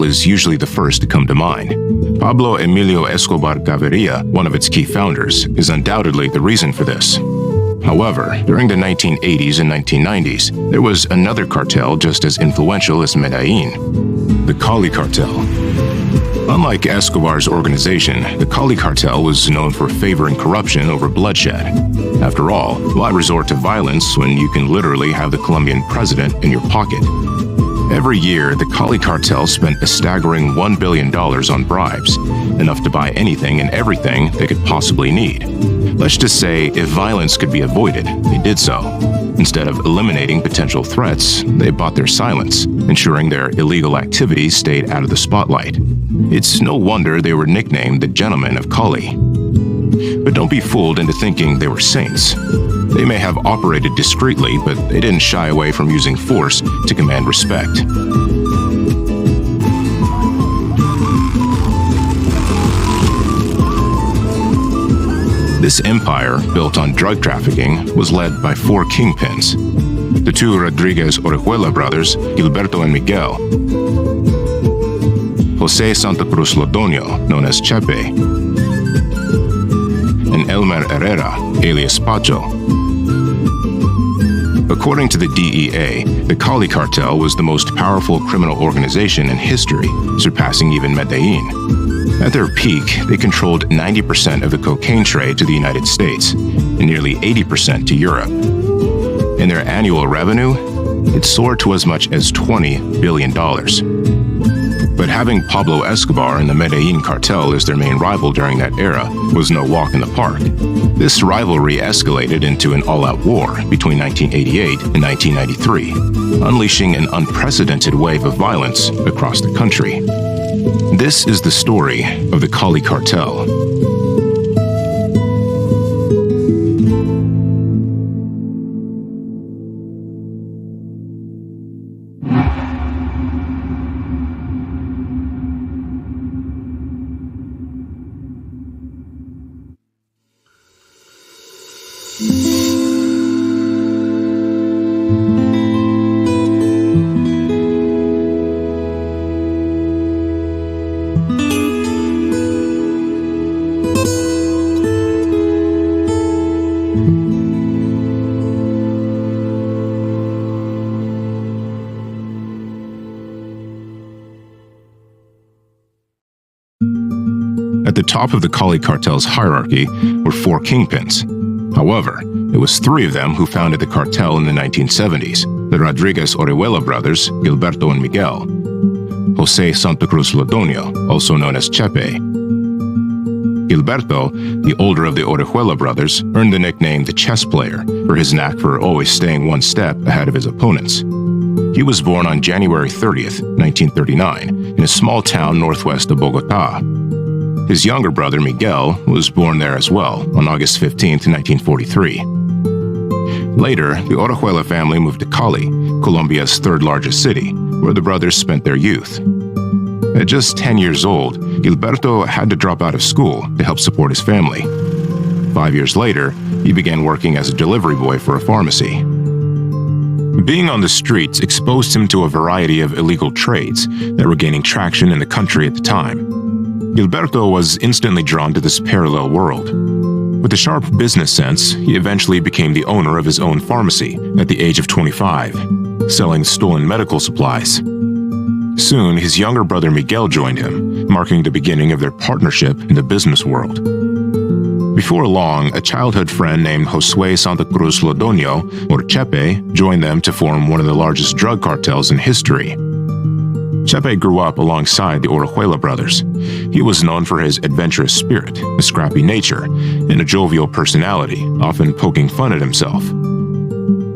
is usually the first to come to mind. Pablo Emilio Escobar Gaviria, one of its key founders, is undoubtedly the reason for this. However, during the 1980s and 1990s, there was another cartel just as influential as Medellín, the Cali Cartel. Unlike Escobar's organization, the Cali Cartel was known for favoring corruption over bloodshed. After all, why resort to violence when you can literally have the Colombian president in your pocket? Every year, the Cali Cartel spent a staggering $1 billion on bribes, enough to buy anything and everything they could possibly need. Let's just say, if violence could be avoided, they did so. Instead of eliminating potential threats, they bought their silence, ensuring their illegal activities stayed out of the spotlight. It's no wonder they were nicknamed the Gentlemen of Cali. But don't be fooled into thinking they were saints. They may have operated discreetly, but they didn't shy away from using force to command respect. This empire, built on drug trafficking, was led by four kingpins: the two Rodríguez Orejuela brothers, Gilberto and Miguel, José Santa Cruz Lodonio, known as Chepe, and Elmer Herrera, alias Pacho. According to the DEA, the Cali Cartel was the most powerful criminal organization in history, surpassing even Medellín. At their peak, they controlled 90% of the cocaine trade to the United States and nearly 80% to Europe. In their annual revenue, it soared to as much as $20 billion. But having Pablo Escobar and the Medellín cartel as their main rival during that era was no walk in the park. This rivalry escalated into an all-out war between 1988 and 1993, unleashing an unprecedented wave of violence across the country. This is the story of the Cali Cartel. At the top of the Cali Cartel's hierarchy were four kingpins. However, it was three of them who founded the cartel in the 1970s: the Rodríguez Orejuela brothers, Gilberto and Miguel, José Santa Cruz Lodonio, also known as Chepe. Gilberto, the older of the Orejuela brothers, earned the nickname the chess player for his knack for always staying one step ahead of his opponents. He was born on January 30th, 1939, in a small town northwest of Bogotá. His younger brother, Miguel, was born there as well on August 15, 1943. Later, the Orejuela family moved to Cali, Colombia's third largest city, where the brothers spent their youth. At just 10 years old, Gilberto had to drop out of school to help support his family. 5 years later, he began working as a delivery boy for a pharmacy. Being on the streets exposed him to a variety of illegal trades that were gaining traction in the country at the time. Gilberto was instantly drawn to this parallel world. With a sharp business sense, he eventually became the owner of his own pharmacy at the age of 25, selling stolen medical supplies. Soon, his younger brother Miguel joined him, marking the beginning of their partnership in the business world. Before long, a childhood friend named José Santa Cruz Lodonio, or Chepe, joined them to form one of the largest drug cartels in history. Chepe grew up alongside the Orejuela brothers. He was known for his adventurous spirit, a scrappy nature, and a jovial personality, often poking fun at himself.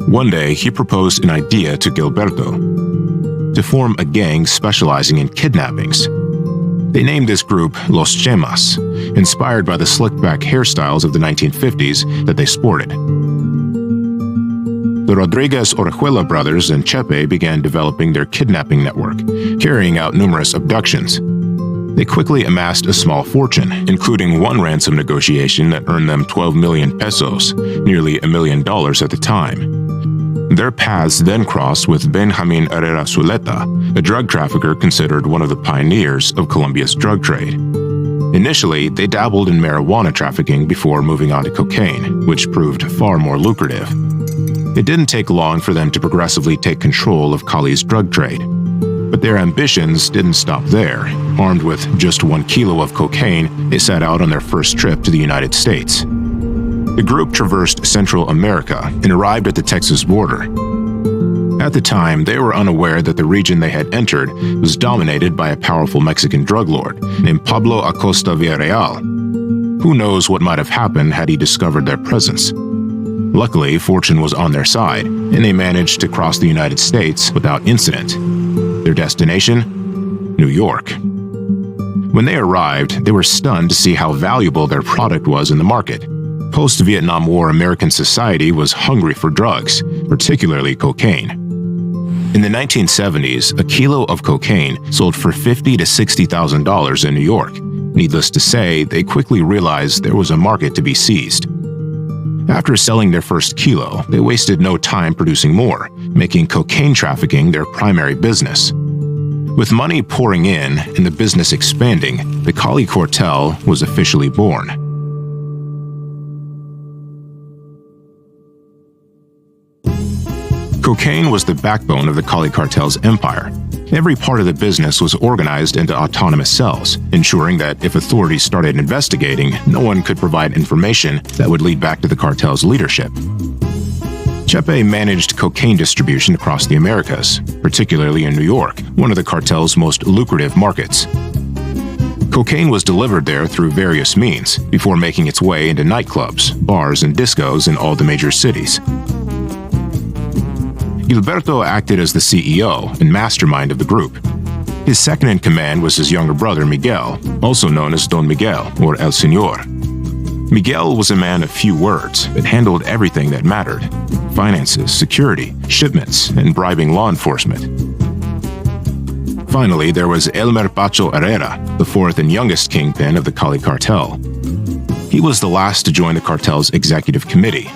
One day, he proposed an idea to Gilberto: to form a gang specializing in kidnappings. They named this group Los Chemas, inspired by the slick-back hairstyles of the 1950s that they sported. The Rodríguez Orejuela brothers and Chepe began developing their kidnapping network, carrying out numerous abductions. They quickly amassed a small fortune, including one ransom negotiation that earned them 12 million pesos, nearly $1 million at the time. Their paths then crossed with Benjamin Herrera Zuleta, a drug trafficker considered one of the pioneers of Colombia's drug trade. Initially, they dabbled in marijuana trafficking before moving on to cocaine, which proved far more lucrative. It didn't take long for them to progressively take control of Cali's drug trade. But their ambitions didn't stop there. Armed with just 1 kilo of cocaine, they set out on their first trip to the United States. The group traversed Central America and arrived at the Texas border. At the time, they were unaware that the region they had entered was dominated by a powerful Mexican drug lord named Pablo Acosta Villarreal. Who knows what might have happened had he discovered their presence. Luckily, fortune was on their side, and they managed to cross the United States without incident. Their destination? New York. When they arrived, they were stunned to see how valuable their product was in the market. Post-Vietnam War American society was hungry for drugs, particularly cocaine. In the 1970s, a kilo of cocaine sold for $50,000 to $60,000 in New York. Needless to say, they quickly realized there was a market to be seized. After selling their first kilo, they wasted no time producing more, making cocaine trafficking their primary business. With money pouring in and the business expanding, the Cali Cartel was officially born. Cocaine was the backbone of the Cali Cartel's empire. Every part of the business was organized into autonomous cells, ensuring that if authorities started investigating, no one could provide information that would lead back to the cartel's leadership. Chepe managed cocaine distribution across the Americas, particularly in New York, one of the cartel's most lucrative markets. Cocaine was delivered there through various means, before making its way into nightclubs, bars, and discos in all the major cities. Gilberto acted as the CEO and mastermind of the group. His second-in-command was his younger brother Miguel, also known as Don Miguel or El Señor. Miguel was a man of few words, but handled everything that mattered: finances, security, shipments, and bribing law enforcement. Finally, there was Elmer Pacho Herrera, the fourth and youngest kingpin of the Cali Cartel. He was the last to join the cartel's executive committee.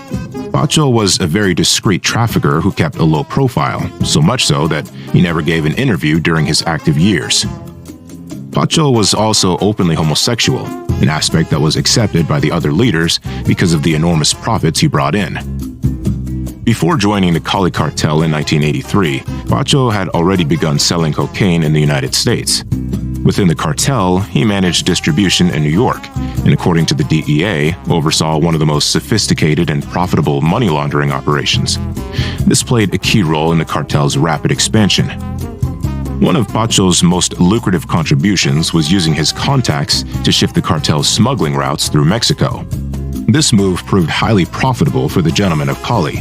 Pacho was a very discreet trafficker who kept a low profile, so much so that he never gave an interview during his active years. Pacho was also openly homosexual, an aspect that was accepted by the other leaders because of the enormous profits he brought in. Before joining the Cali Cartel in 1983, Pacho had already begun selling cocaine in the United States. Within the cartel, he managed distribution in New York, and according to the DEA, oversaw one of the most sophisticated and profitable money laundering operations. This played a key role in the cartel's rapid expansion. One of Pacho's most lucrative contributions was using his contacts to shift the cartel's smuggling routes through Mexico. This move proved highly profitable for the gentlemen of Cali.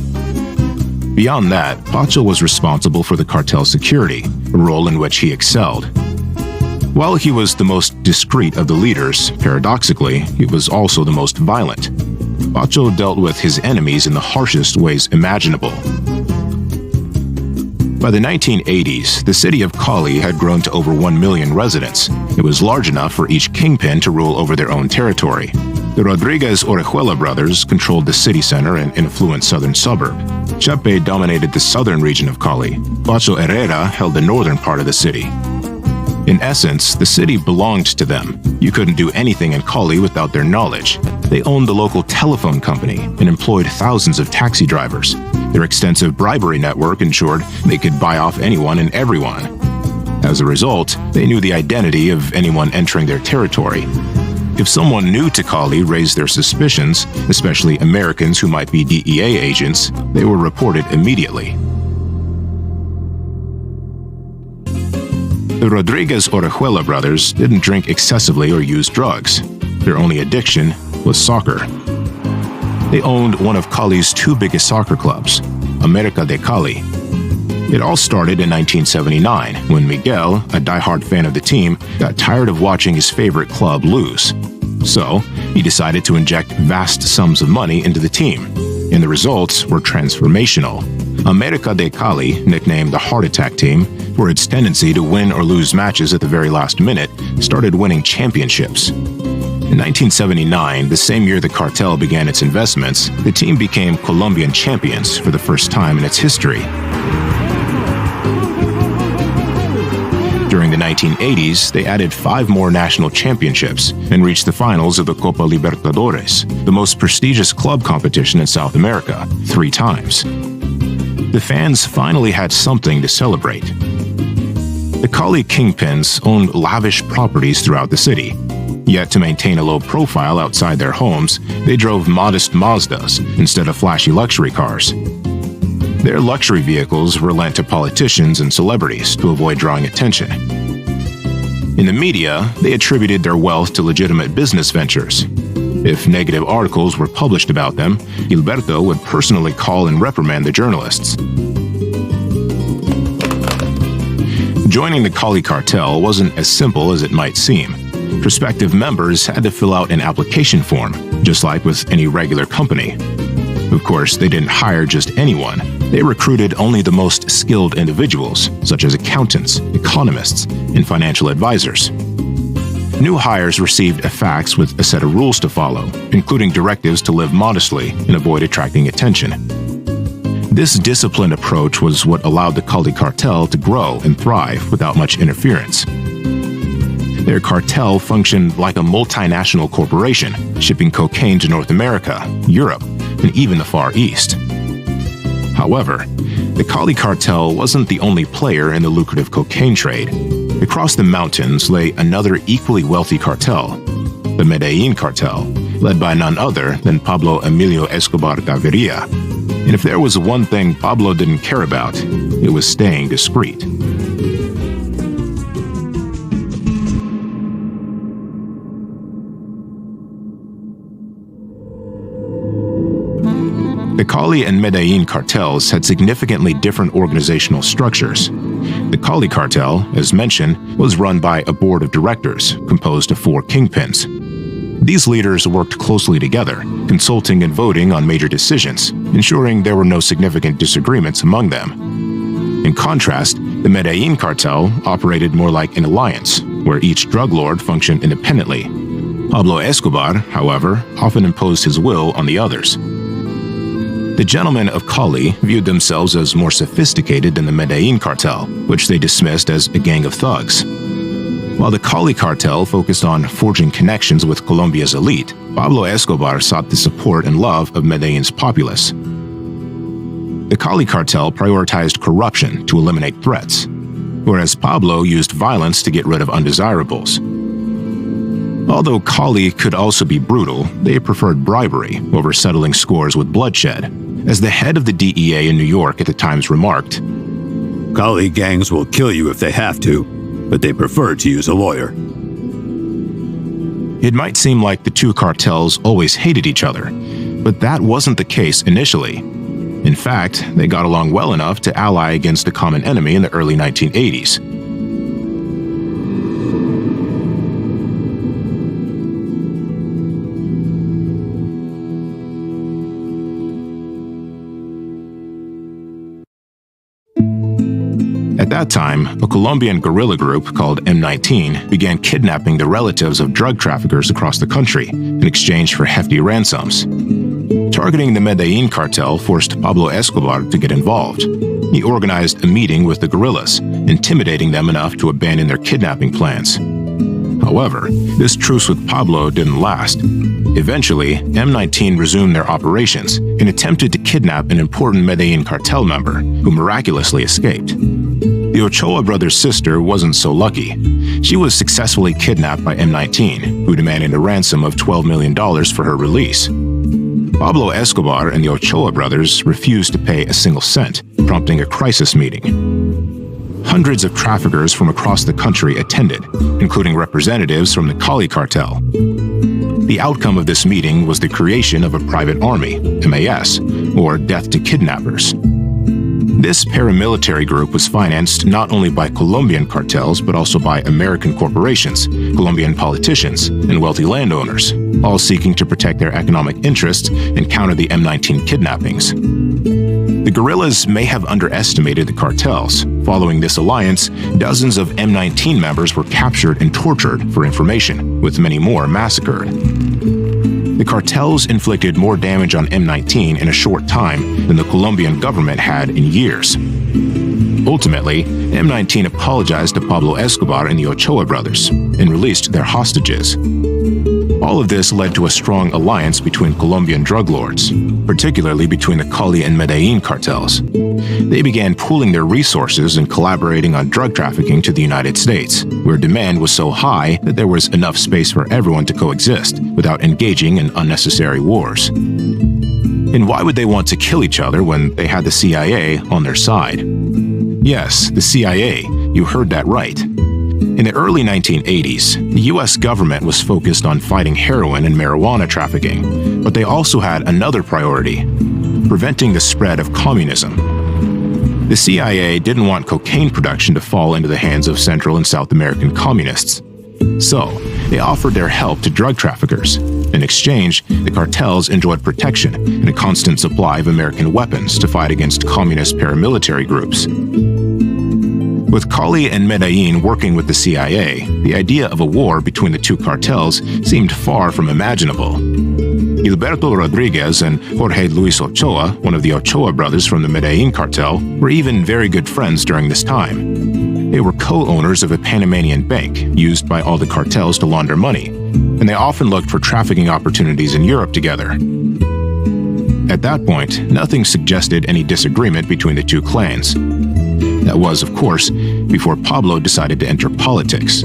Beyond that, Pacho was responsible for the cartel's security, a role in which he excelled. While he was the most discreet of the leaders, paradoxically, he was also the most violent. Pacho dealt with his enemies in the harshest ways imaginable. By the 1980s, the city of Cali had grown to over 1 million residents. It was large enough for each kingpin to rule over their own territory. The Rodríguez Orejuela brothers controlled the city center and influenced southern suburb. Chepe dominated the southern region of Cali. Pacho Herrera held the northern part of the city. In essence, the city belonged to them. You couldn't do anything in Cali without their knowledge. They owned the local telephone company and employed thousands of taxi drivers. Their extensive bribery network ensured they could buy off anyone and everyone. As a result, they knew the identity of anyone entering their territory. If someone new to Cali raised their suspicions, especially Americans who might be DEA agents, they were reported immediately. The Rodríguez Orejuela brothers didn't drink excessively or use drugs. Their only addiction was soccer. They owned one of Cali's 2 biggest soccer clubs, América de Cali. It all started in 1979 when Miguel, a diehard fan of the team, got tired of watching his favorite club lose. So, he decided to inject vast sums of money into the team, and the results were transformational. América de Cali, nicknamed the Heart Attack Team, for its tendency to win or lose matches at the very last minute, started winning championships. In 1979, the same year the cartel began its investments, the team became Colombian champions for the first time in its history. During the 1980s, they added 5 more national championships and reached the finals of the Copa Libertadores, the most prestigious club competition in South America, 3 times. The fans finally had something to celebrate. The Cali kingpins owned lavish properties throughout the city. Yet to maintain a low profile outside their homes, they drove modest Mazdas instead of flashy luxury cars. Their luxury vehicles were lent to politicians and celebrities to avoid drawing attention. In the media, they attributed their wealth to legitimate business ventures. If negative articles were published about them, Gilberto would personally call and reprimand the journalists. Joining the Cali Cartel wasn't as simple as it might seem. Prospective members had to fill out an application form, just like with any regular company. Of course, they didn't hire just anyone. They recruited only the most skilled individuals, such as accountants, economists, and financial advisors. New hires received a fax with a set of rules to follow, including directives to live modestly and avoid attracting attention. This disciplined approach was what allowed the Cali Cartel to grow and thrive without much interference. Their cartel functioned like a multinational corporation, shipping cocaine to North America, Europe, and even the Far East. However, the Cali Cartel wasn't the only player in the lucrative cocaine trade. Across the mountains lay another equally wealthy cartel, the Medellín Cartel, led by none other than Pablo Emilio Escobar Gaviria. And if there was one thing Pablo didn't care about, it was staying discreet. The Cali and Medellín cartels had significantly different organizational structures. The Cali cartel, as mentioned, was run by a board of directors composed of 4 kingpins. These leaders worked closely together, consulting and voting on major decisions, ensuring there were no significant disagreements among them. In contrast, the Medellín cartel operated more like an alliance, where each drug lord functioned independently. Pablo Escobar, however, often imposed his will on the others. The gentlemen of Cali viewed themselves as more sophisticated than the Medellín cartel, which they dismissed as a gang of thugs. While the Cali cartel focused on forging connections with Colombia's elite, Pablo Escobar sought the support and love of Medellín's populace. The Cali cartel prioritized corruption to eliminate threats, whereas Pablo used violence to get rid of undesirables. Although Cali could also be brutal, they preferred bribery over settling scores with bloodshed. As the head of the DEA in New York at the Times remarked, "Cali gangs will kill you if they have to, but they prefer to use a lawyer." It might seem like the two cartels always hated each other, but that wasn't the case initially. In fact, they got along well enough to ally against a common enemy in the early 1980s. At that time, a Colombian guerrilla group called M19 began kidnapping the relatives of drug traffickers across the country in exchange for hefty ransoms. Targeting the Medellín cartel forced Pablo Escobar to get involved. He organized a meeting with the guerrillas, intimidating them enough to abandon their kidnapping plans. However, this truce with Pablo didn't last. Eventually, M19 resumed their operations and attempted to kidnap an important Medellín cartel member, who miraculously escaped. The Ochoa brothers' sister wasn't so lucky. She was successfully kidnapped by M19, who demanded a ransom of $12 million for her release. Pablo Escobar and the Ochoa brothers refused to pay a single cent, prompting a crisis meeting. Hundreds of traffickers from across the country attended, including representatives from the Cali Cartel. The outcome of this meeting was the creation of a private army, MAS, or Death to Kidnappers. This paramilitary group was financed not only by Colombian cartels but also by American corporations, Colombian politicians, and wealthy landowners, all seeking to protect their economic interests and counter the M19 kidnappings. The guerrillas may have underestimated the cartels. Following this alliance, dozens of M19 members were captured and tortured for information, with many more massacred. The cartels inflicted more damage on M19 in a short time than the Colombian government had in years. Ultimately, M19 apologized to Pablo Escobar and the Ochoa brothers and released their hostages. All of this led to a strong alliance between Colombian drug lords, particularly between the Cali and Medellín cartels. They began pooling their resources and collaborating on drug trafficking to the United States, where demand was so high that there was enough space for everyone to coexist without engaging in unnecessary wars. And why would they want to kill each other when they had the CIA on their side? Yes, the CIA, you heard that right. In the early 1980s, the US government was focused on fighting heroin and marijuana trafficking, but they also had another priority: preventing the spread of communism. The CIA didn't want cocaine production to fall into the hands of Central and South American communists. So, they offered their help to drug traffickers. In exchange, the cartels enjoyed protection and a constant supply of American weapons to fight against communist paramilitary groups. With Cali and Medellín working with the CIA, the idea of a war between the two cartels seemed far from imaginable. Gilberto Rodríguez and Jorge Luis Ochoa, one of the Ochoa brothers from the Medellín cartel, were even very good friends during this time. They were co-owners of a Panamanian bank used by all the cartels to launder money, and they often looked for trafficking opportunities in Europe together. At that point, nothing suggested any disagreement between the two clans. That was, of course, before Pablo decided to enter politics.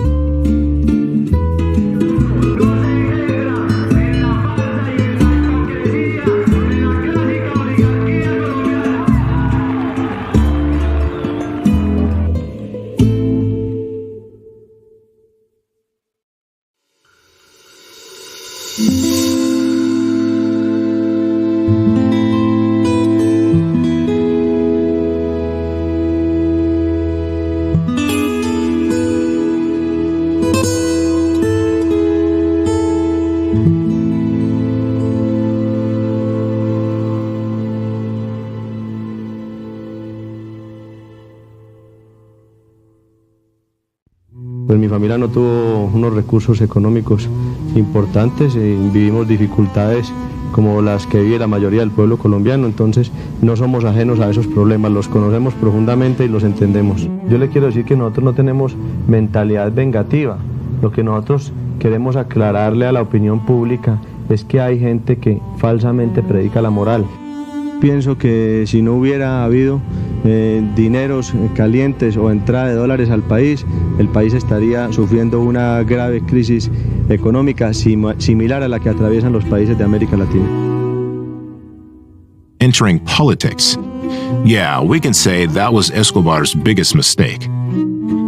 Pues mi familia no tuvo unos recursos económicos importantes y vivimos dificultades como las que vive la mayoría del pueblo colombiano, entonces no somos ajenos a esos problemas, los conocemos profundamente y los entendemos. Yo le quiero decir que nosotros no tenemos mentalidad vengativa, lo que nosotros queremos aclararle a la opinión pública es que hay gente que falsamente predica la moral. Pienso que si no hubiera habido dineros calientes o entrada de dólares al país, el país estaría sufriendo una grave crisis económica similar a la que atraviesan los países de América Latina. Entering politics. Yeah, we can say that was Escobar's biggest mistake.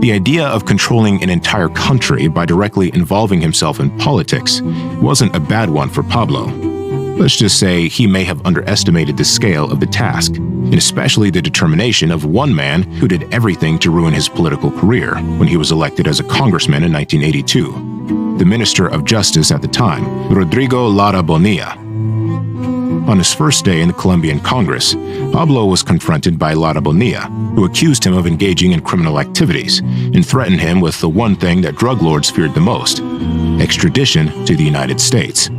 The idea of controlling an entire country by directly involving himself in politics wasn't a bad one for Pablo. Let's just say he may have underestimated the scale of the task, and especially the determination of one man who did everything to ruin his political career when he was elected as a congressman in 1982. The Minister of Justice at the time, Rodrigo Lara Bonilla. On his first day in the Colombian Congress, Pablo was confronted by Lara Bonilla, who accused him of engaging in criminal activities and threatened him with the one thing that drug lords feared the most: extradition to the United States.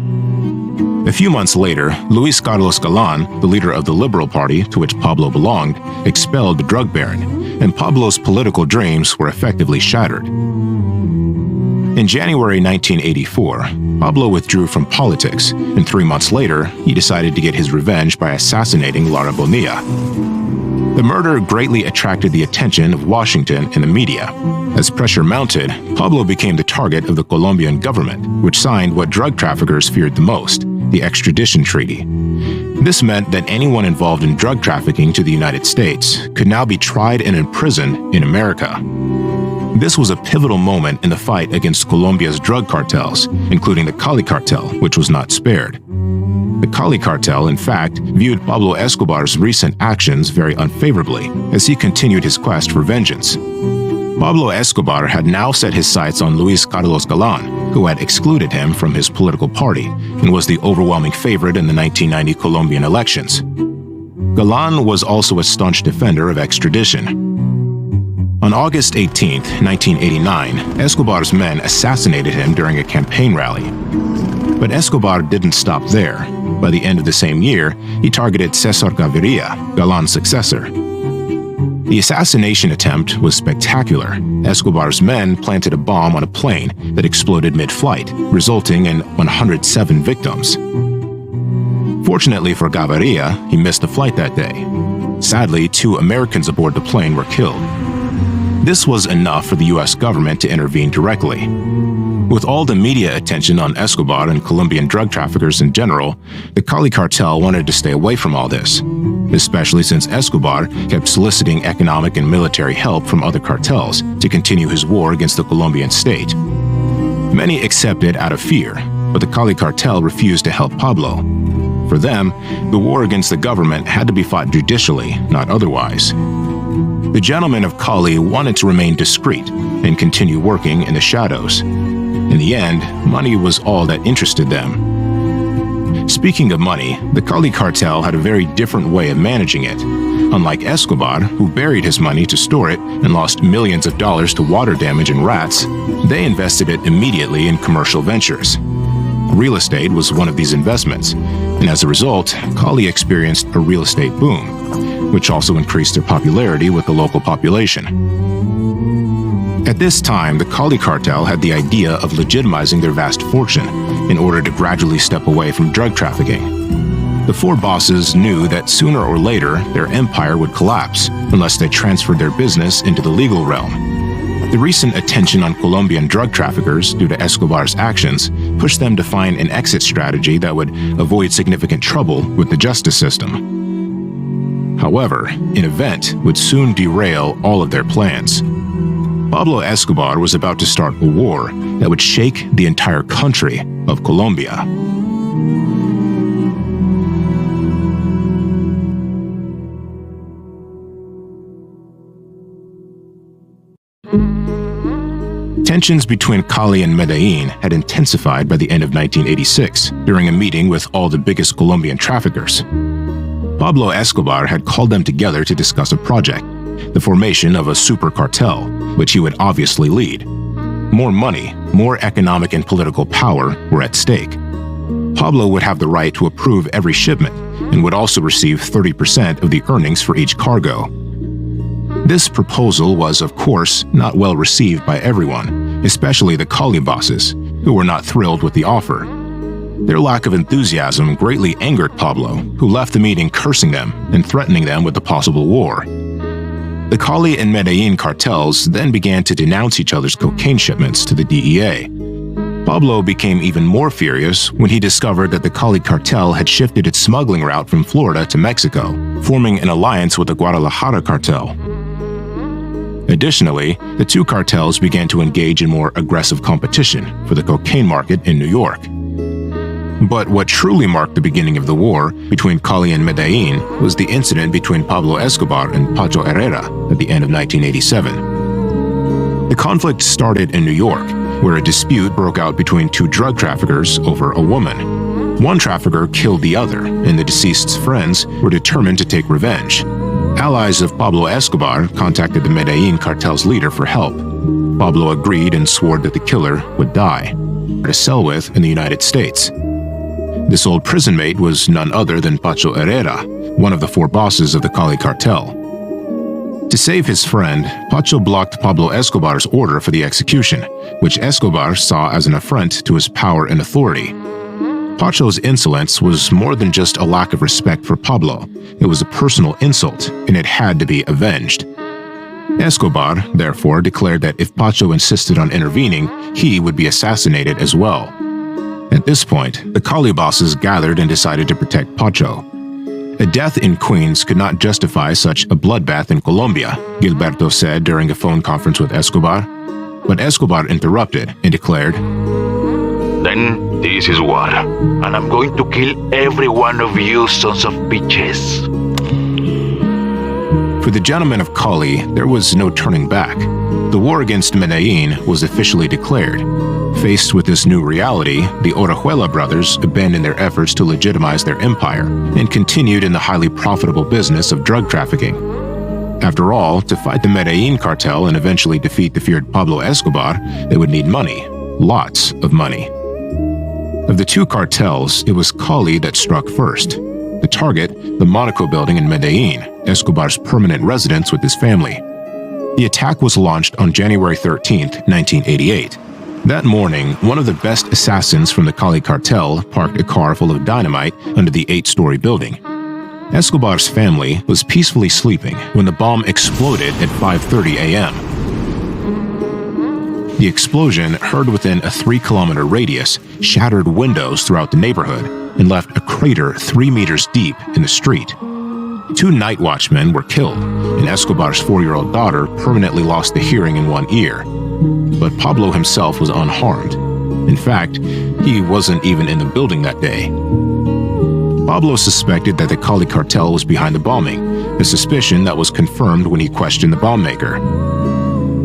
A few months later, Luis Carlos Galán, the leader of the Liberal Party to which Pablo belonged, expelled the drug baron, and Pablo's political dreams were effectively shattered. In January 1984, Pablo withdrew from politics, and 3 months later, he decided to get his revenge by assassinating Lara Bonilla. The murder greatly attracted the attention of Washington and the media. As pressure mounted, Pablo became the target of the Colombian government, which signed what drug traffickers feared the most: the extradition treaty. This meant that anyone involved in drug trafficking to the United States could now be tried and imprisoned in America. This was a pivotal moment in the fight against Colombia's drug cartels, including the Cali Cartel, which was not spared. The Cali Cartel, in fact, viewed Pablo Escobar's recent actions very unfavorably as he continued his quest for vengeance. Pablo Escobar had now set his sights on Luis Carlos Galán, who had excluded him from his political party and was the overwhelming favorite in the 1990 Colombian elections. Galan was also a staunch defender of extradition. On August 18, 1989, Escobar's men assassinated him during a campaign rally. But Escobar didn't stop there. By the end of the same year, he targeted Cesar Gaviria, Galan's successor. The assassination attempt was spectacular. Escobar's men planted a bomb on a plane that exploded mid-flight, resulting in 107 victims. Fortunately for Gaviria, he missed the flight that day. Sadly, 2 Americans aboard the plane were killed. This was enough for the U.S. government to intervene directly. With all the media attention on Escobar and Colombian drug traffickers in general, the Cali Cartel wanted to stay away from all this, especially since Escobar kept soliciting economic and military help from other cartels to continue his war against the Colombian state. Many accepted out of fear, but the Cali Cartel refused to help Pablo. For them, the war against the government had to be fought judicially, not otherwise. The gentlemen of Cali wanted to remain discreet and continue working in the shadows. In the end, money was all that interested them. Speaking of money, the Cali Cartel had a very different way of managing it. Unlike Escobar, who buried his money to store it and lost millions of dollars to water damage and rats, they invested it immediately in commercial ventures. Real estate was one of these investments, and as a result, Cali experienced a real estate boom, which also increased their popularity with the local population. At this time, the Cali Cartel had the idea of legitimizing their vast fortune in order to gradually step away from drug trafficking. The 4 bosses knew that sooner or later their empire would collapse unless they transferred their business into the legal realm. The recent attention on Colombian drug traffickers due to Escobar's actions pushed them to find an exit strategy that would avoid significant trouble with the justice system. However, an event would soon derail all of their plans. Pablo Escobar was about to start a war that would shake the entire country of Colombia. Tensions between Cali and Medellín had intensified by the end of 1986 during a meeting with all the biggest Colombian traffickers. Pablo Escobar had called them together to discuss a project, the formation of a super cartel, which he would obviously lead. More money, more economic and political power were at stake. Pablo would have the right to approve every shipment and would also receive 30% of the earnings for each cargo. This proposal was, of course, not well received by everyone, especially the Cali bosses, who were not thrilled with the offer. Their lack of enthusiasm greatly angered Pablo, who left the meeting cursing them and threatening them with a possible war. The Cali and Medellín cartels then began to denounce each other's cocaine shipments to the DEA. Pablo became even more furious when he discovered that the Cali cartel had shifted its smuggling route from Florida to Mexico, forming an alliance with the Guadalajara cartel. Additionally, the 2 cartels began to engage in more aggressive competition for the cocaine market in New York. But what truly marked the beginning of the war between Cali and Medellín was the incident between Pablo Escobar and Pacho Herrera at the end of 1987. The conflict started in New York, where a dispute broke out between 2 drug traffickers over a woman. One trafficker killed the other, and the deceased's friends were determined to take revenge. Allies of Pablo Escobar contacted the Medellín cartel's leader for help. Pablo agreed and swore that the killer would die, to sell with in the United States. This old prison mate was none other than Pacho Herrera, one of the 4 bosses of the Cali Cartel. To save his friend, Pacho blocked Pablo Escobar's order for the execution, which Escobar saw as an affront to his power and authority. Pacho's insolence was more than just a lack of respect for Pablo. It was a personal insult, and it had to be avenged. Escobar, therefore, declared that if Pacho insisted on intervening, he would be assassinated as well. At this point, the Cali bosses gathered and decided to protect Pacho. A death in Queens could not justify such a bloodbath in Colombia, Gilberto said during a phone conference with Escobar. But Escobar interrupted and declared, "Then this is war, and I'm going to kill every one of you sons of bitches." For the gentlemen of Cali, there was no turning back. The war against Medellín was officially declared. Faced with this new reality, the Orejuela brothers abandoned their efforts to legitimize their empire and continued in the highly profitable business of drug trafficking. After all, to fight the Medellín cartel and eventually defeat the feared Pablo Escobar, they would need money. Lots of money. Of the two cartels, it was Cali that struck first. The target, the Monaco building in Medellín, Escobar's permanent residence with his family. The attack was launched on January 13, 1988. That morning, one of the best assassins from the Cali Cartel parked a car full of dynamite under the 8-story building. Escobar's family was peacefully sleeping when the bomb exploded at 5:30 a.m. The explosion, heard within a 3-kilometer radius, shattered windows throughout the neighborhood and left a crater 3 meters deep in the street. 2 night watchmen were killed, and Escobar's 4-year-old daughter permanently lost the hearing in one ear. But Pablo himself was unharmed. In fact, he wasn't even in the building that day. Pablo suspected that the Cali Cartel was behind the bombing, a suspicion that was confirmed when he questioned the bomb maker.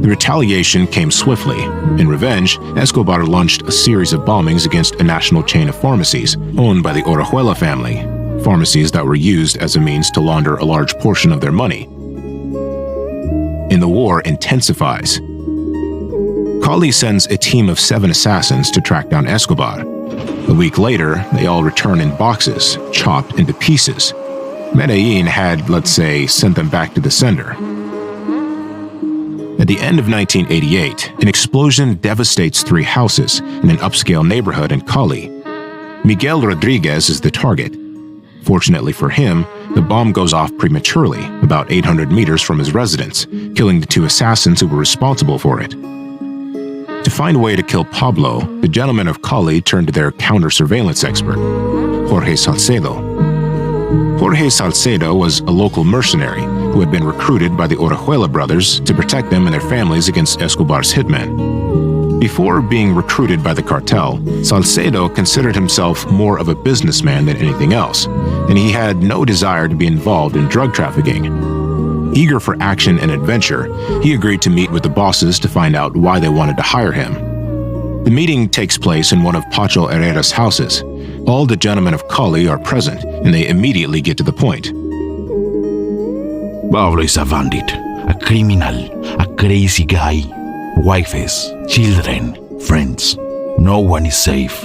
The retaliation came swiftly. In revenge, Escobar launched a series of bombings against a national chain of pharmacies owned by the Orejuela family, pharmacies that were used as a means to launder a large portion of their money. And the war intensifies. Cali sends a team of 7 assassins to track down Escobar. A week later, they all return in boxes, chopped into pieces. Medellín had, let's say, sent them back to the sender. At the end of 1988, an explosion devastates 3 houses in an upscale neighborhood in Cali. Miguel Rodríguez is the target. Fortunately for him, the bomb goes off prematurely, about 800 meters from his residence, killing the 2 assassins who were responsible for it. To find a way to kill Pablo, the gentlemen of Cali turned to their counter-surveillance expert, Jorge Salcedo. Jorge Salcedo was a local mercenary who had been recruited by the Orejuela brothers to protect them and their families against Escobar's hitmen. Before being recruited by the cartel, Salcedo considered himself more of a businessman than anything else, and he had no desire to be involved in drug trafficking. Eager for action and adventure, he agreed to meet with the bosses to find out why they wanted to hire him. The meeting takes place in one of Pacho Herrera's houses. All the gentlemen of Cali are present, and they immediately get to the point. Pablo is a bandit, a criminal, a crazy guy. Wives, children, friends. No one is safe.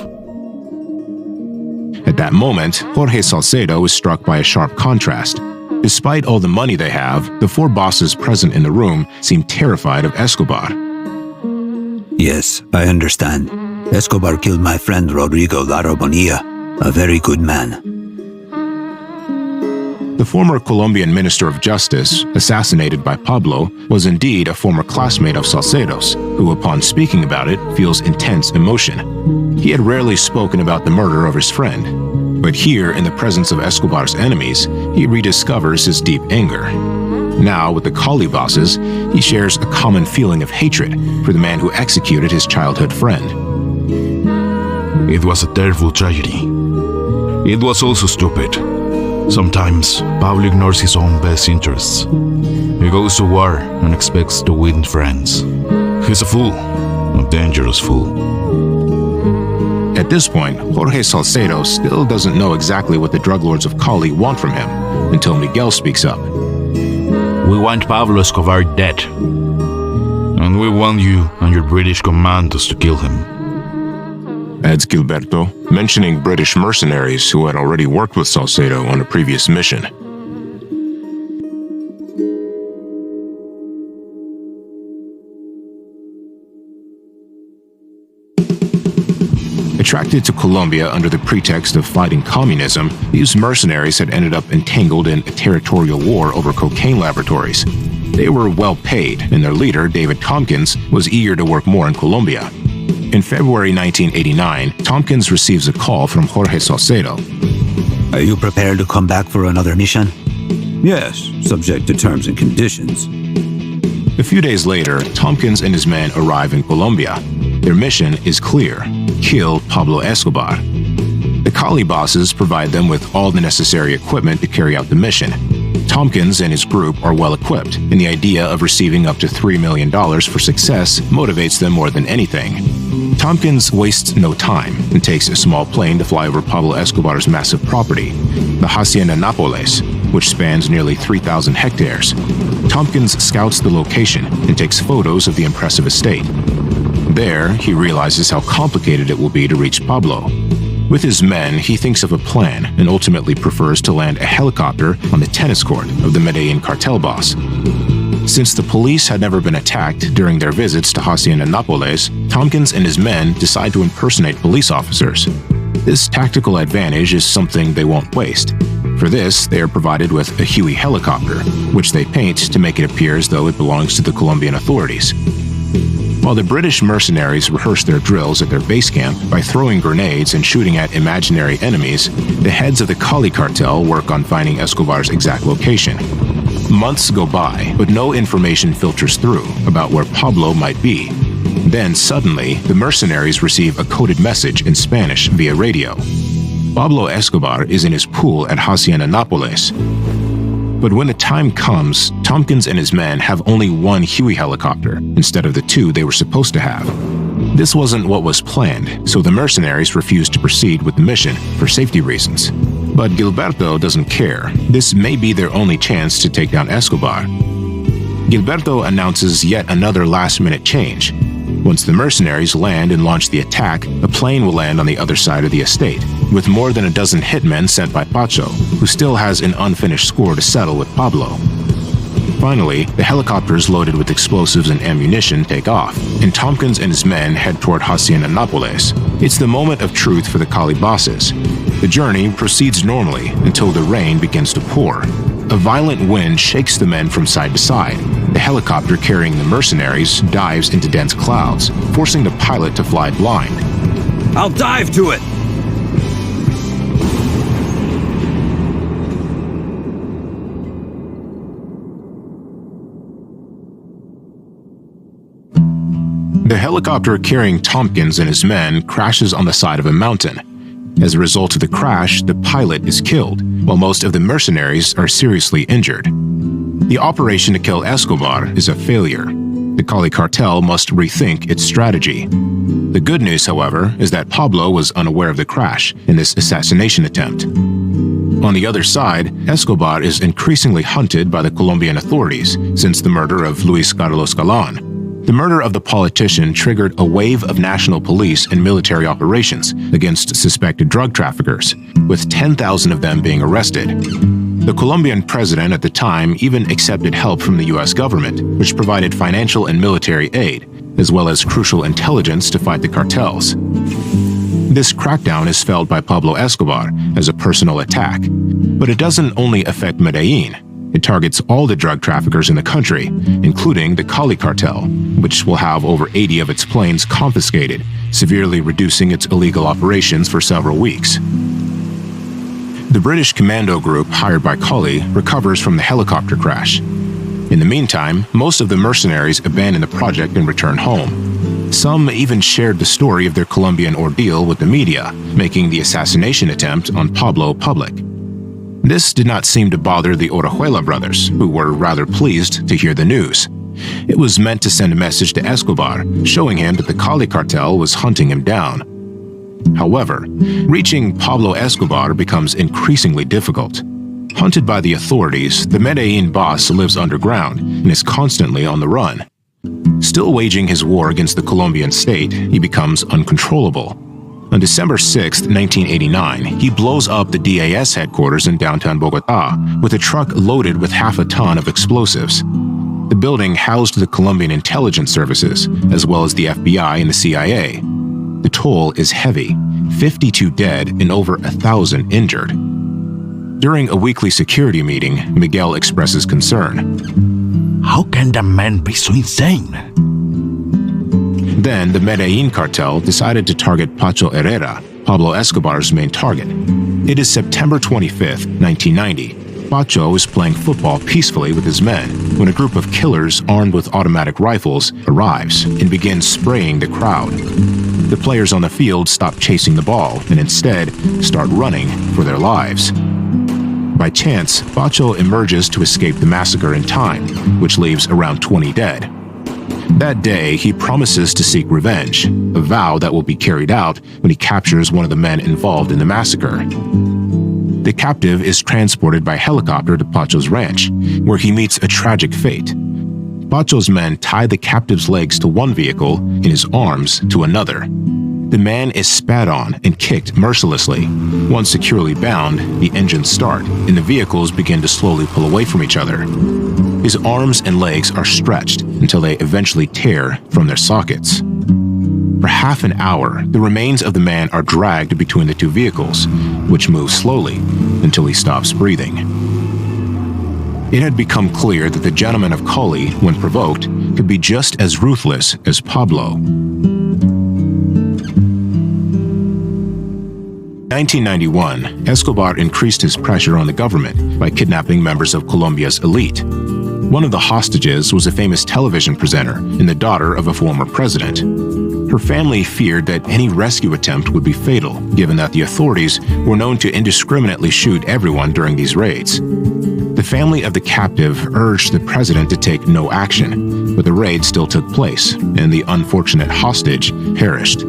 At that moment, Jorge Salcedo is struck by a sharp contrast. Despite all the money they have, the 4 bosses present in the room seem terrified of Escobar. Yes, I understand. Escobar killed my friend Rodrigo Lara Bonilla, a very good man. The former Colombian Minister of Justice, assassinated by Pablo, was indeed a former classmate of Salcedo's, who upon speaking about it feels intense emotion. He had rarely spoken about the murder of his friend, but here in the presence of Escobar's enemies, he rediscovers his deep anger. Now, with the Cali bosses, he shares a common feeling of hatred for the man who executed his childhood friend. It was a terrible tragedy. It was also stupid. Sometimes, Pablo ignores his own best interests. He goes to war and expects to win friends. He's a fool, a dangerous fool. At this point, Jorge Salcedo still doesn't know exactly what the drug lords of Cali want from him, until Miguel speaks up. We want Pablo Escobar dead. And we want you and your British commandos to kill him. Adds Gilberto, mentioning British mercenaries who had already worked with Salcedo on a previous mission. Attracted to Colombia under the pretext of fighting communism, these mercenaries had ended up entangled in a territorial war over cocaine laboratories. They were well paid, and their leader, David Tompkins, was eager to work more in Colombia. In February 1989, Tompkins receives a call from Jorge Salcedo. Are you prepared to come back for another mission? Yes, subject to terms and conditions. A few days later, Tompkins and his men arrive in Colombia. Their mission is clear: kill Pablo Escobar. The Cali bosses provide them with all the necessary equipment to carry out the mission. Tompkins and his group are well equipped, and the idea of receiving up to $3 million for success motivates them more than anything. Tompkins wastes no time and takes a small plane to fly over Pablo Escobar's massive property, the Hacienda Nápoles, which spans nearly 3,000 hectares. Tompkins scouts the location and takes photos of the impressive estate. There, he realizes how complicated it will be to reach Pablo. With his men, he thinks of a plan and ultimately prefers to land a helicopter on the tennis court of the Medellín cartel boss. Since the police had never been attacked during their visits to Hacienda Nápoles, Tompkins and his men decide to impersonate police officers. This tactical advantage is something they won't waste. For this, they are provided with a Huey helicopter, which they paint to make it appear as though it belongs to the Colombian authorities. While the British mercenaries rehearse their drills at their base camp by throwing grenades and shooting at imaginary enemies, the heads of the Cali Cartel work on finding Escobar's exact location. Months go by, but no information filters through about where Pablo might be. Then, suddenly, the mercenaries receive a coded message in Spanish via radio. Pablo Escobar is in his pool at Hacienda Nápoles. But when the time comes, Tompkins and his men have only one Huey helicopter instead of the two they were supposed to have. This wasn't what was planned, so the mercenaries refused to proceed with the mission for safety reasons. But Gilberto doesn't care. This may be their only chance to take down Escobar. Gilberto announces yet another last-minute change. Once the mercenaries land and launch the attack, a plane will land on the other side of the estate, with more than a dozen hitmen sent by Pacho, who still has an unfinished score to settle with Pablo. Finally, the helicopters loaded with explosives and ammunition take off, and Tompkins and his men head toward Hacienda Nápoles. It's the moment of truth for the Cali bosses. The journey proceeds normally until the rain begins to pour. A violent wind shakes the men from side to side. The helicopter carrying the mercenaries dives into dense clouds, forcing the pilot to fly blind. I'll dive to it! The helicopter carrying Tompkins and his men crashes on the side of a mountain. As a result of the crash, the pilot is killed, while most of the mercenaries are seriously injured. The operation to kill Escobar is a failure. The Cali Cartel must rethink its strategy. The good news, however, is that Pablo was unaware of the crash in this assassination attempt. On the other side, Escobar is increasingly hunted by the Colombian authorities since the murder of Luis Carlos Galán. The murder of the politician triggered a wave of national police and military operations against suspected drug traffickers, with 10,000 of them being arrested. The Colombian president at the time even accepted help from the U.S. government, which provided financial and military aid, as well as crucial intelligence to fight the cartels. This crackdown is felt by Pablo Escobar as a personal attack, but it doesn't only affect Medellín. It targets all the drug traffickers in the country, including the Cali Cartel, which will have over 80 of its planes confiscated, severely reducing its illegal operations for several weeks. The British commando group hired by Cali recovers from the helicopter crash. In the meantime, most of the mercenaries abandon the project and return home. Some even shared the story of their Colombian ordeal with the media, making the assassination attempt on Pablo public. This did not seem to bother the Orejuela brothers, who were rather pleased to hear the news. It was meant to send a message to Escobar, showing him that the Cali Cartel was hunting him down. However, reaching Pablo Escobar becomes increasingly difficult. Hunted by the authorities, the Medellín boss lives underground and is constantly on the run. Still waging his war against the Colombian state, he becomes uncontrollable. On December 6, 1989, he blows up the DAS headquarters in downtown Bogotá with a truck loaded with half a ton of explosives. The building housed the Colombian intelligence services, as well as the FBI and the CIA. The toll is heavy, 52 dead and over 1,000 injured. During a weekly security meeting, Miguel expresses concern. How can the men be so insane? Then, the Medellín cartel decided to target Pacho Herrera, Pablo Escobar's main target. It is September 25, 1990. Pacho is playing football peacefully with his men when a group of killers armed with automatic rifles arrives and begins spraying the crowd. The players on the field stop chasing the ball and instead start running for their lives. By chance, Pacho emerges to escape the massacre in time, which leaves around 20 dead. That day, he promises to seek revenge, a vow that will be carried out when he captures one of the men involved in the massacre. The captive is transported by helicopter to Pacho's ranch, where he meets a tragic fate. Pacho's men tie the captive's legs to one vehicle and his arms to another. The man is spat on and kicked mercilessly. Once securely bound, the engines start, and the vehicles begin to slowly pull away from each other. His arms and legs are stretched until they eventually tear from their sockets. For half an hour, the remains of the man are dragged between the two vehicles, which move slowly until he stops breathing. It had become clear that the gentleman of Cali, when provoked, could be just as ruthless as Pablo. 1991, Escobar increased his pressure on the government by kidnapping members of Colombia's elite. One of the hostages was a famous television presenter and the daughter of a former president. Her family feared that any rescue attempt would be fatal, given that the authorities were known to indiscriminately shoot everyone during these raids. The family of the captive urged the president to take no action, but the raid still took place, and the unfortunate hostage perished.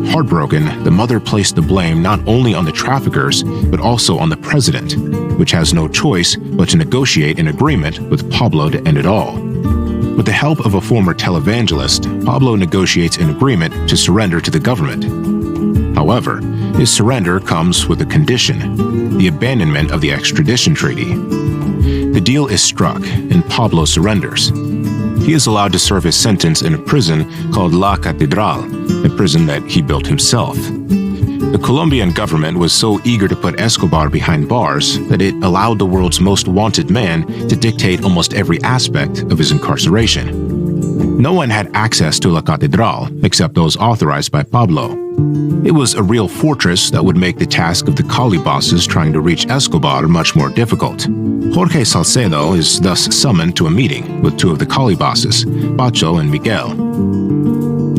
Heartbroken, the mother placed the blame not only on the traffickers, but also on the president, which has no choice but to negotiate an agreement with Pablo to end it all. With the help of a former televangelist, Pablo negotiates an agreement to surrender to the government. However, his surrender comes with a condition: the abandonment of the extradition treaty. The deal is struck, and Pablo surrenders. He is allowed to serve his sentence in a prison called La Catedral, a prison that he built himself. The Colombian government was so eager to put Escobar behind bars that it allowed the world's most wanted man to dictate almost every aspect of his incarceration. No one had access to La Catedral except those authorized by Pablo. It was a real fortress that would make the task of the Cali bosses trying to reach Escobar much more difficult. Jorge Salcedo is thus summoned to a meeting with two of the Cali bosses, Pacho and Miguel.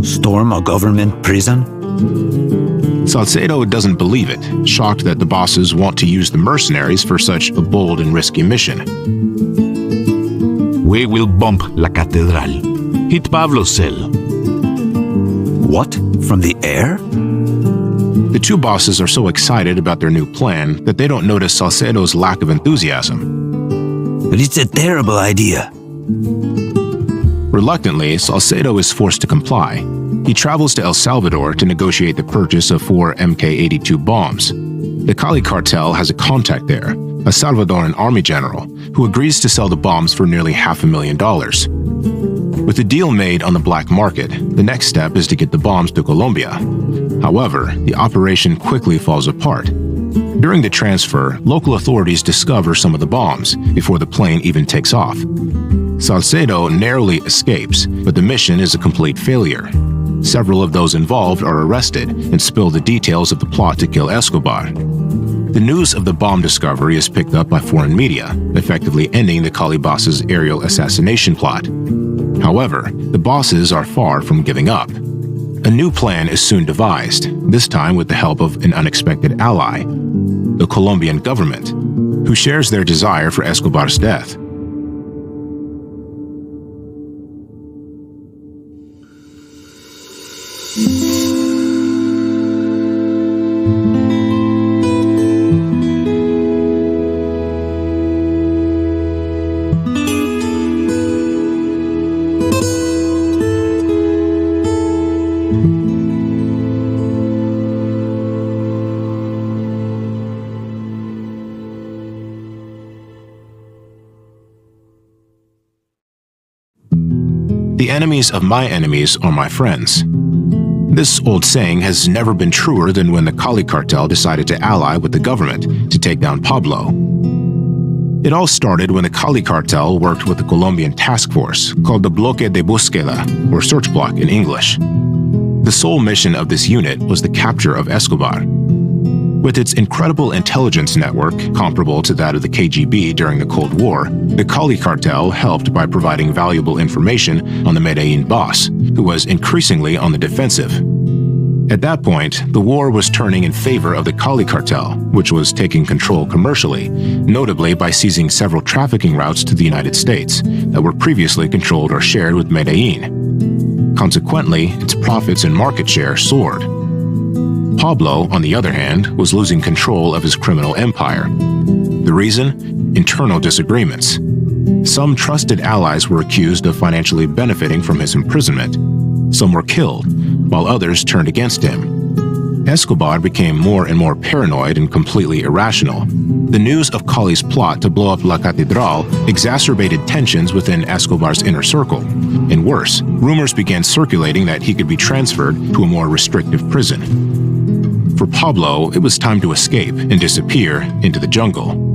Storm a government prison? Salcedo doesn't believe it, shocked that the bosses want to use the mercenaries for such a bold and risky mission. We will bomb La Catedral. Hit Pablo's cell. What? From the air? The two bosses are so excited about their new plan that they don't notice Salcedo's lack of enthusiasm. But it's a terrible idea. Reluctantly, Salcedo is forced to comply. He travels to El Salvador to negotiate the purchase of 4 Mk-82 bombs. The Cali Cartel has a contact there, a Salvadoran army general, who agrees to sell the bombs for nearly $500,000. With the deal made on the black market, the next step is to get the bombs to Colombia. However, the operation quickly falls apart. During the transfer, local authorities discover some of the bombs before the plane even takes off. Salcedo narrowly escapes, but the mission is a complete failure. Several of those involved are arrested and spill the details of the plot to kill Escobar. The news of the bomb discovery is picked up by foreign media, effectively ending the Cali bosses' aerial assassination plot. However, the bosses are far from giving up. A new plan is soon devised, this time with the help of an unexpected ally, the Colombian government, who shares their desire for Escobar's death. The enemies of my enemies are my friends. This old saying has never been truer than when the Cali Cartel decided to ally with the government to take down Pablo. It all started when the Cali Cartel worked with the Colombian task force called the Bloque de Búsqueda, or Search Block in English. The sole mission of this unit was the capture of Escobar. With its incredible intelligence network, comparable to that of the KGB during the Cold War, the Cali Cartel helped by providing valuable information on the Medellín boss, who was increasingly on the defensive. At that point, the war was turning in favor of the Cali Cartel, which was taking control commercially, notably by seizing several trafficking routes to the United States that were previously controlled or shared with Medellín. Consequently, its profits and market share soared. Pablo, on the other hand, was losing control of his criminal empire. The reason? Internal disagreements. Some trusted allies were accused of financially benefiting from his imprisonment. Some were killed, while others turned against him. Escobar became more and more paranoid and completely irrational. The news of Cali's plot to blow up La Catedral exacerbated tensions within Escobar's inner circle. And worse, rumors began circulating that he could be transferred to a more restrictive prison. For Pablo, it was time to escape and disappear into the jungle.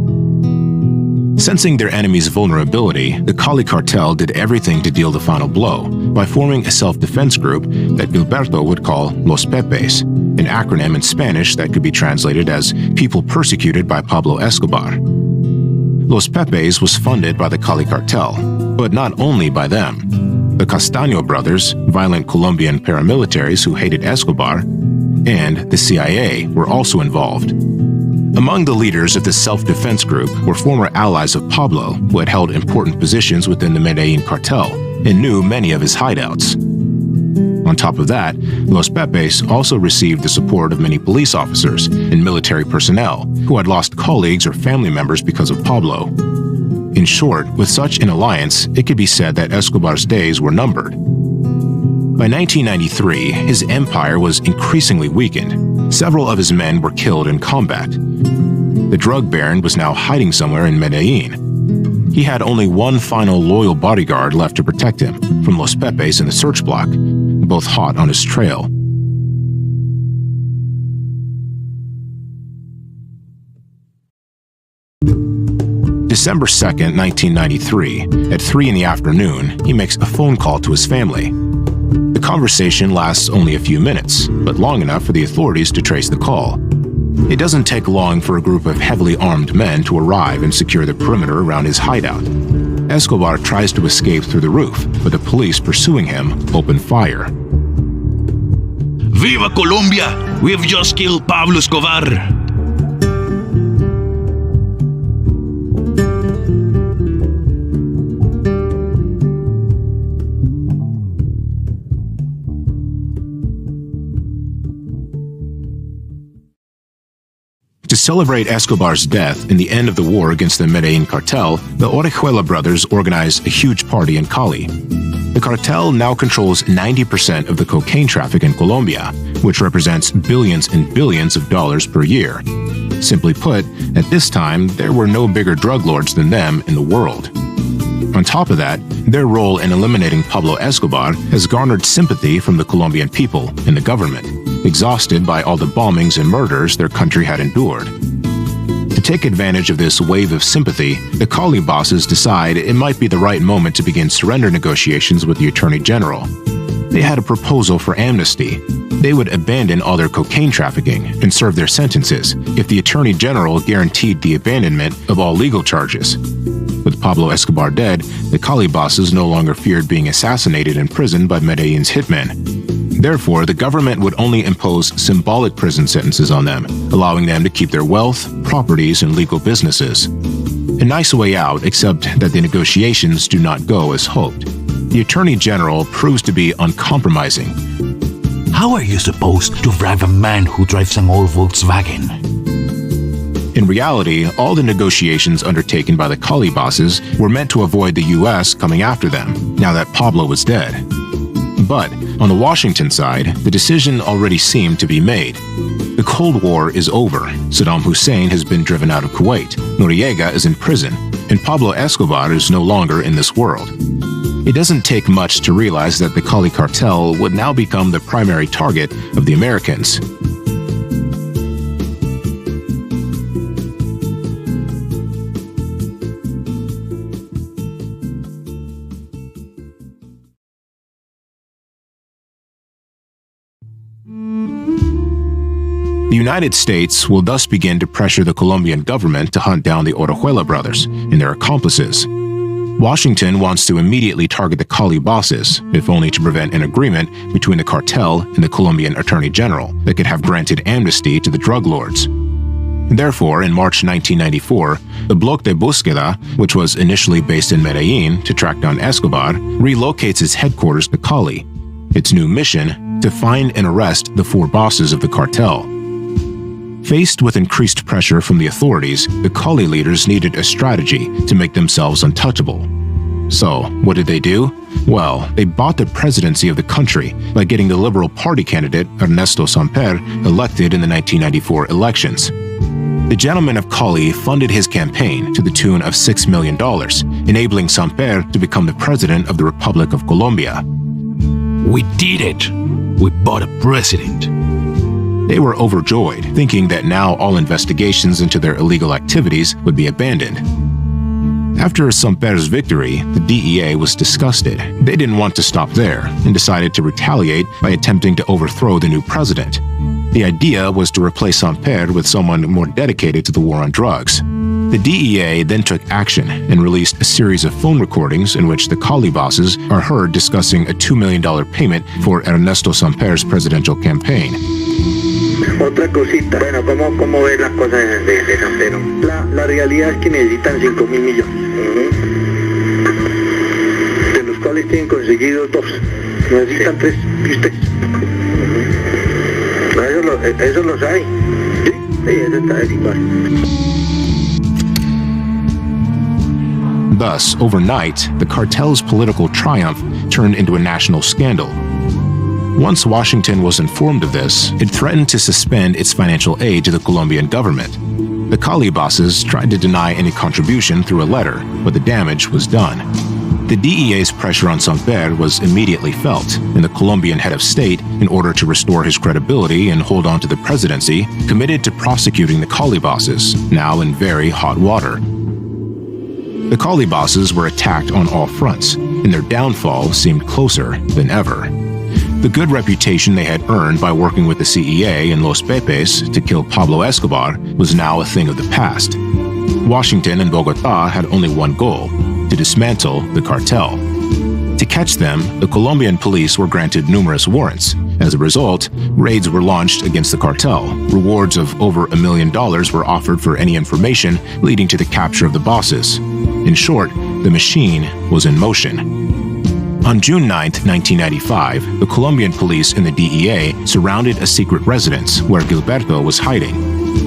Sensing their enemy's vulnerability, the Cali Cartel did everything to deal the final blow by forming a self-defense group that Gilberto would call Los Pepes, an acronym in Spanish that could be translated as People Persecuted by Pablo Escobar. Los Pepes was funded by the Cali Cartel, but not only by them. The Castaño brothers, violent Colombian paramilitaries who hated Escobar, and the CIA were also involved. Among the leaders of this self-defense group were former allies of Pablo who had held important positions within the Medellín cartel and knew many of his hideouts. On top of that, Los Pepes also received the support of many police officers and military personnel who had lost colleagues or family members because of Pablo. In short, with such an alliance, it could be said that Escobar's days were numbered. By 1993, his empire was increasingly weakened. Several of his men were killed in combat. The drug baron was now hiding somewhere in Medellín. He had only one final loyal bodyguard left to protect him from Los Pepes in the search block, both hot on his trail. December 2nd, 1993, at 3 in the afternoon, he makes a phone call to his family. The conversation lasts only a few minutes, but long enough for the authorities to trace the call. It doesn't take long for a group of heavily armed men to arrive and secure the perimeter around his hideout. Escobar tries to escape through the roof, but the police pursuing him open fire. Viva Colombia! We've just killed Pablo Escobar! To celebrate Escobar's death and the end of the war against the Medellín cartel, the Orejuela brothers organized a huge party in Cali. The cartel now controls 90% of the cocaine traffic in Colombia, which represents billions and billions of dollars per year. Simply put, at this time, there were no bigger drug lords than them in the world. On top of that, their role in eliminating Pablo Escobar has garnered sympathy from the Colombian people and the government, exhausted by all the bombings and murders their country had endured. To take advantage of this wave of sympathy, the Cali bosses decide it might be the right moment to begin surrender negotiations with the Attorney General. They had a proposal for amnesty. They would abandon all their cocaine trafficking and serve their sentences if the Attorney General guaranteed the abandonment of all legal charges. With Pablo Escobar dead, the Cali bosses no longer feared being assassinated in prison by Medellín's hitmen. Therefore, the government would only impose symbolic prison sentences on them, allowing them to keep their wealth, properties, and legal businesses. A nice way out, except that the negotiations do not go as hoped. The Attorney General proves to be uncompromising. How are you supposed to bribe a man who drives an old Volkswagen? In reality, all the negotiations undertaken by the Cali bosses were meant to avoid the U.S. coming after them, now that Pablo was dead. But, on the Washington side, the decision already seemed to be made. The Cold War is over, Saddam Hussein has been driven out of Kuwait, Noriega is in prison, and Pablo Escobar is no longer in this world. It doesn't take much to realize that the Cali Cartel would now become the primary target of the Americans. The United States will thus begin to pressure the Colombian government to hunt down the Orejuela brothers and their accomplices. Washington wants to immediately target the Cali bosses, if only to prevent an agreement between the cartel and the Colombian Attorney General that could have granted amnesty to the drug lords. Therefore, in March 1994, the Bloc de Búsqueda, which was initially based in Medellín to track down Escobar, relocates its headquarters to Cali. Its new mission: to find and arrest the 4 bosses of the cartel. Faced with increased pressure from the authorities, the Cali leaders needed a strategy to make themselves untouchable. So, what did they do? Well, they bought the presidency of the country by getting the Liberal Party candidate Ernesto Samper elected in the 1994 elections. The gentleman of Cali funded his campaign to the tune of $6 million, enabling Samper to become the president of the Republic of Colombia. We did it! We bought a president! They were overjoyed, thinking that now all investigations into their illegal activities would be abandoned. After Samper's victory, the DEA was disgusted. They didn't want to stop there and decided to retaliate by attempting to overthrow the new president. The idea was to replace Samper with someone more dedicated to the war on drugs. The DEA then took action and released a series of phone recordings in which the Cali bosses are heard discussing a $2 million payment for Ernesto Samper's presidential campaign. Otra cosita, bueno, ¿cómo ves las cosas de Sampero? La realidad es que necesitan 5.000 millones, de los cuales tienen conseguido 2, necesitan 3, ¿y usted? Eso lo sabe, ¿sí? Sí, eso está averiguado. Thus, overnight, the cartel's political triumph turned into a national scandal. Once Washington was informed of this, it threatened to suspend its financial aid to the Colombian government. The Cali bosses tried to deny any contribution through a letter, but the damage was done. The DEA's pressure on Samper was immediately felt, and the Colombian head of state, in order to restore his credibility and hold on to the presidency, committed to prosecuting the Cali bosses, now in very hot water. The Cali bosses were attacked on all fronts, and their downfall seemed closer than ever. The good reputation they had earned by working with the CEA and Los Pepes to kill Pablo Escobar was now a thing of the past. Washington and Bogotá had only one goal: to dismantle the cartel. To catch them, the Colombian police were granted numerous warrants. As a result, raids were launched against the cartel. Rewards of over $1 million were offered for any information leading to the capture of the bosses. In short, the machine was in motion. On June 9, 1995, the Colombian police and the DEA surrounded a secret residence where Gilberto was hiding.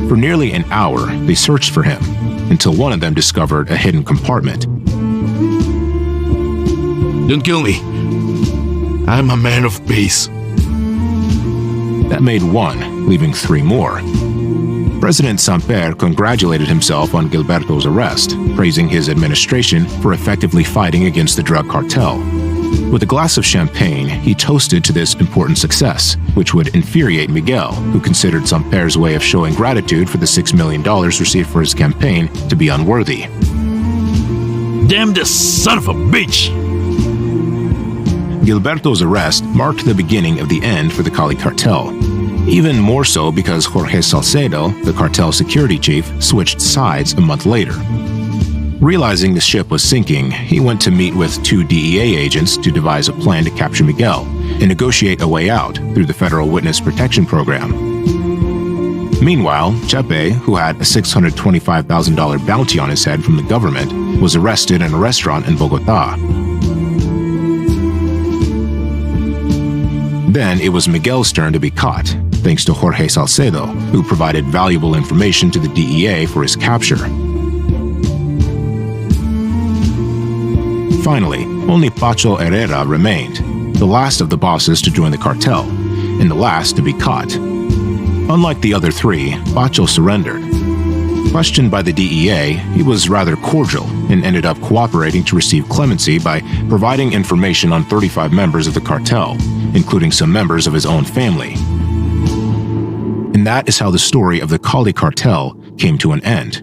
For nearly an hour, they searched for him, until one of them discovered a hidden compartment. Don't kill me. I'm a man of peace. That made one, leaving 3 more. President Samper congratulated himself on Gilberto's arrest, praising his administration for effectively fighting against the drug cartel. With a glass of champagne, he toasted to this important success, which would infuriate Miguel, who considered Samper's way of showing gratitude for the $6 million received for his campaign to be unworthy. Damn the son of a bitch! Gilberto's arrest marked the beginning of the end for the Cali Cartel. Even more so because Jorge Salcedo, the cartel security chief, switched sides a month later. Realizing the ship was sinking, he went to meet with 2 DEA agents to devise a plan to capture Miguel and negotiate a way out through the Federal Witness Protection Program. Meanwhile, Chepe, who had a $625,000 bounty on his head from the government, was arrested in a restaurant in Bogotá. Then it was Miguel's turn to be caught, thanks to Jorge Salcedo, who provided valuable information to the DEA for his capture. Finally, only Pacho Herrera remained, the last of the bosses to join the cartel, and the last to be caught. Unlike the other 3, Pacho surrendered. Questioned by the DEA, he was rather cordial and ended up cooperating to receive clemency by providing information on 35 members of the cartel, including some members of his own family. And that is how the story of the Cali Cartel came to an end.